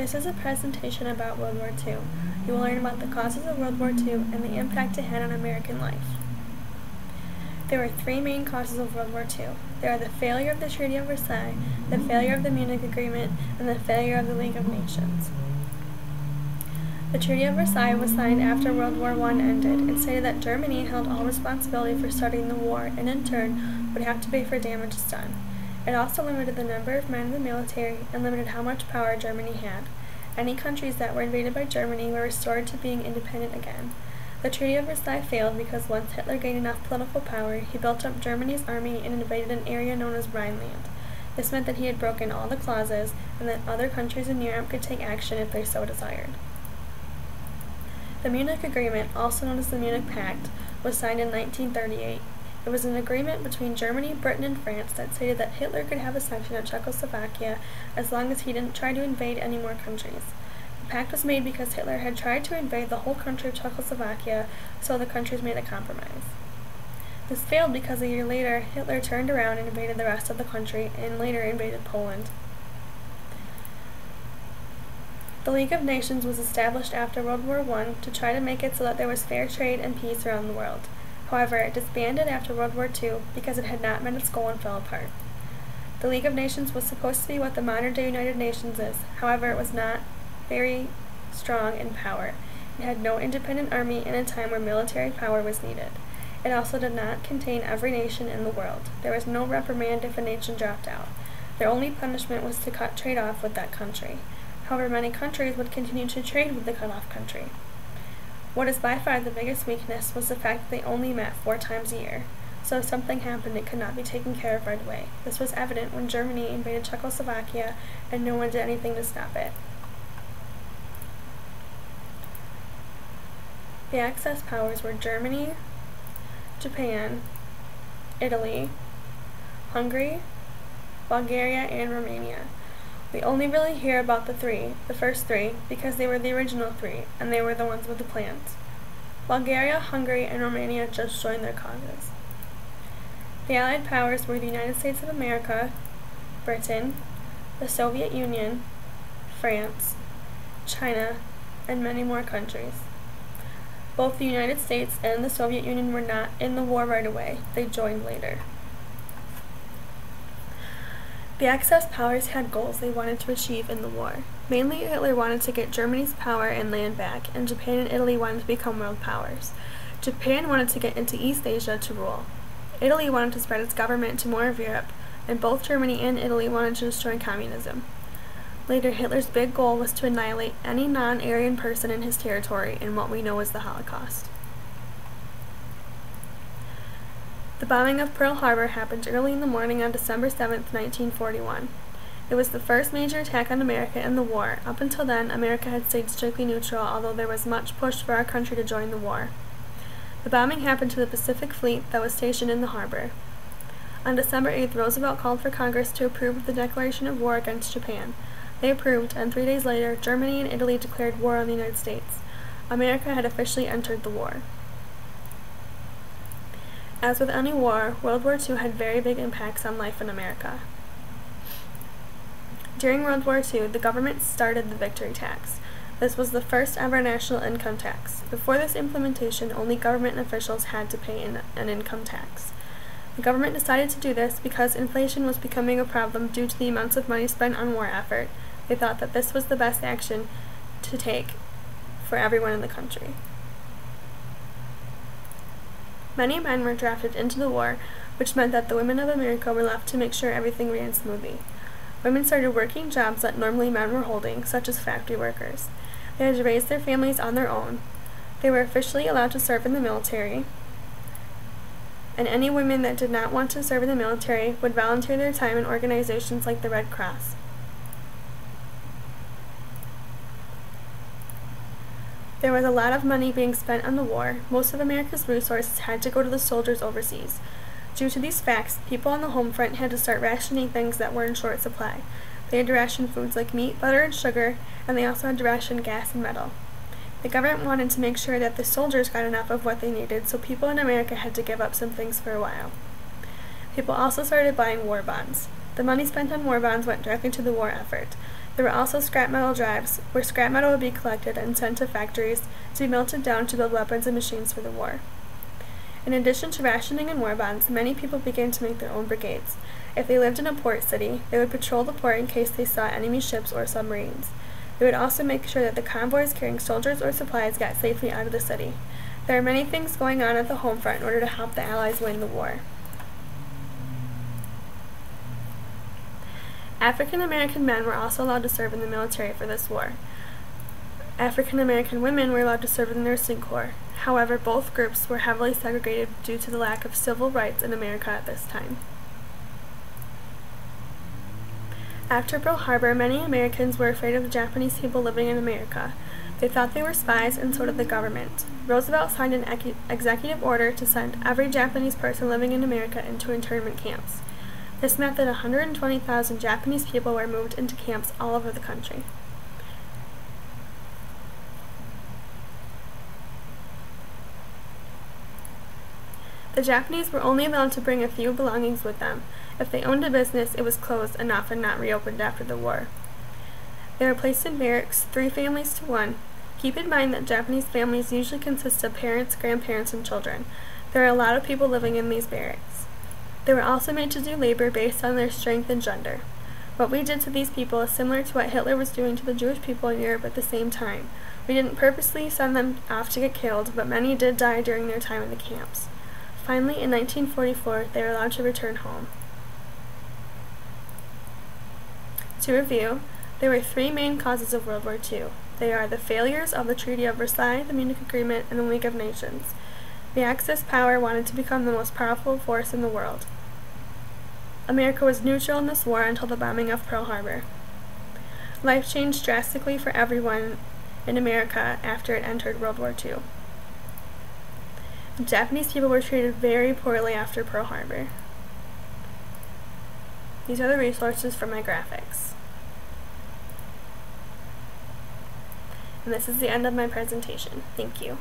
This is a presentation about World War II. You will learn about the causes of World War II and the impact it had on American life. There were three main causes of World War II. There are the failure of the Treaty of Versailles, the failure of the Munich Agreement, and the failure of the League of Nations. The Treaty of Versailles was signed after World War I ended and stated that Germany held all responsibility for starting the war and in turn would have to pay for damages done. It also limited the number of men in the military and limited how much power Germany had. Any countries that were invaded by Germany were restored to being independent again. The Treaty of Versailles failed because once Hitler gained enough political power, he built up Germany's army and invaded an area known as Rhineland. This meant that he had broken all the clauses and that other countries in Europe could take action if they so desired. The Munich Agreement, also known as the Munich Pact, was signed in 1938. It was an agreement between Germany, Britain, and France that stated that Hitler could have a section of Czechoslovakia as long as he didn't try to invade any more countries. The pact was made because Hitler had tried to invade the whole country of Czechoslovakia, so the countries made a compromise. This failed because a year later, Hitler turned around and invaded the rest of the country and later invaded Poland. The League of Nations was established after World War I to try to make it so that there was fair trade and peace around the world. However, it disbanded after World War II because it had not met its goal and fell apart. The League of Nations was supposed to be what the modern-day United Nations is. However, it was not very strong in power. It had no independent army in a time where military power was needed. It also did not contain every nation in the world. There was no reprimand if a nation dropped out. Their only punishment was to cut trade off with that country. However, many countries would continue to trade with the cut-off country. What is by far the biggest weakness was the fact that they only met 4 times a year. So if something happened, it could not be taken care of right away. This was evident when Germany invaded Czechoslovakia and no one did anything to stop it. The Axis powers were Germany, Japan, Italy, Hungary, Bulgaria, and Romania. We only really hear about the first three, because they were the original 3, and they were the ones with the plans. Bulgaria, Hungary, and Romania just joined their causes. The Allied powers were the United States of America, Britain, the Soviet Union, France, China, and many more countries. Both the United States and the Soviet Union were not in the war right away. They joined later. The Axis powers had goals they wanted to achieve in the war. Mainly, Hitler wanted to get Germany's power and land back, and Japan and Italy wanted to become world powers. Japan wanted to get into East Asia to rule. Italy wanted to spread its government to more of Europe, and both Germany and Italy wanted to destroy communism. Later, Hitler's big goal was to annihilate any non-Aryan person in his territory in what we know as the Holocaust. The bombing of Pearl Harbor happened early in the morning on December 7, 1941. It was the first major attack on America in the war. Up until then, America had stayed strictly neutral, although there was much push for our country to join the war. The bombing happened to the Pacific Fleet that was stationed in the harbor. On December 8th, Roosevelt called for Congress to approve the declaration of war against Japan. They approved, and 3 days later, Germany and Italy declared war on the United States. America had officially entered the war. As with any war, World War II had very big impacts on life in America. During World War II, the government started the victory tax. This was the first ever national income tax. Before this implementation, only government officials had to pay an income tax. The government decided to do this because inflation was becoming a problem due to the amounts of money spent on war effort. They thought that this was the best action to take for everyone in the country. Many men were drafted into the war, which meant that the women of America were left to make sure everything ran smoothly. Women started working jobs that normally men were holding, such as factory workers. They had to raise their families on their own. They were officially allowed to serve in the military, and any women that did not want to serve in the military would volunteer their time in organizations like the Red Cross. There was a lot of money being spent on the war. Most of America's resources had to go to the soldiers overseas. Due to these facts, people on the home front had to start rationing things that were in short supply. They had to ration foods like meat, butter, and sugar, and they also had to ration gas and metal. The government wanted to make sure that the soldiers got enough of what they needed, so people in America had to give up some things for a while. People also started buying war bonds. The money spent on war bonds went directly to the war effort. There were also scrap metal drives, where scrap metal would be collected and sent to factories to be melted down to build weapons and machines for the war. In addition to rationing and war bonds, many people began to make their own brigades. If they lived in a port city, they would patrol the port in case they saw enemy ships or submarines. They would also make sure that the convoys carrying soldiers or supplies got safely out of the city. There are many things going on at the home front in order to help the Allies win the war. African American men were also allowed to serve in the military for this war. African American women were allowed to serve in the nursing corps. However, both groups were heavily segregated due to the lack of civil rights in America at this time. After Pearl Harbor, many Americans were afraid of the Japanese people living in America. They thought they were spies, and so did the government. Roosevelt signed an executive order to send every Japanese person living in America into internment camps. This meant that 120,000 Japanese people were moved into camps all over the country. The Japanese were only allowed to bring a few belongings with them. If they owned a business, it was closed and often not reopened after the war. They were placed in barracks, 3 families to 1. Keep in mind that Japanese families usually consist of parents, grandparents, and children. There are a lot of people living in these barracks. They were also made to do labor based on their strength and gender. What we did to these people is similar to what Hitler was doing to the Jewish people in Europe at the same time. We didn't purposely send them off to get killed, but many did die during their time in the camps. Finally, in 1944, they were allowed to return home. To review, there were 3 main causes of World War II. They are the failures of the Treaty of Versailles, the Munich Agreement, and the League of Nations. The Axis power wanted to become the most powerful force in the world. America was neutral in this war until the bombing of Pearl Harbor. Life changed drastically for everyone in America after it entered World War II. Japanese people were treated very poorly after Pearl Harbor. These are the resources for my graphics. And this is the end of my presentation. Thank you.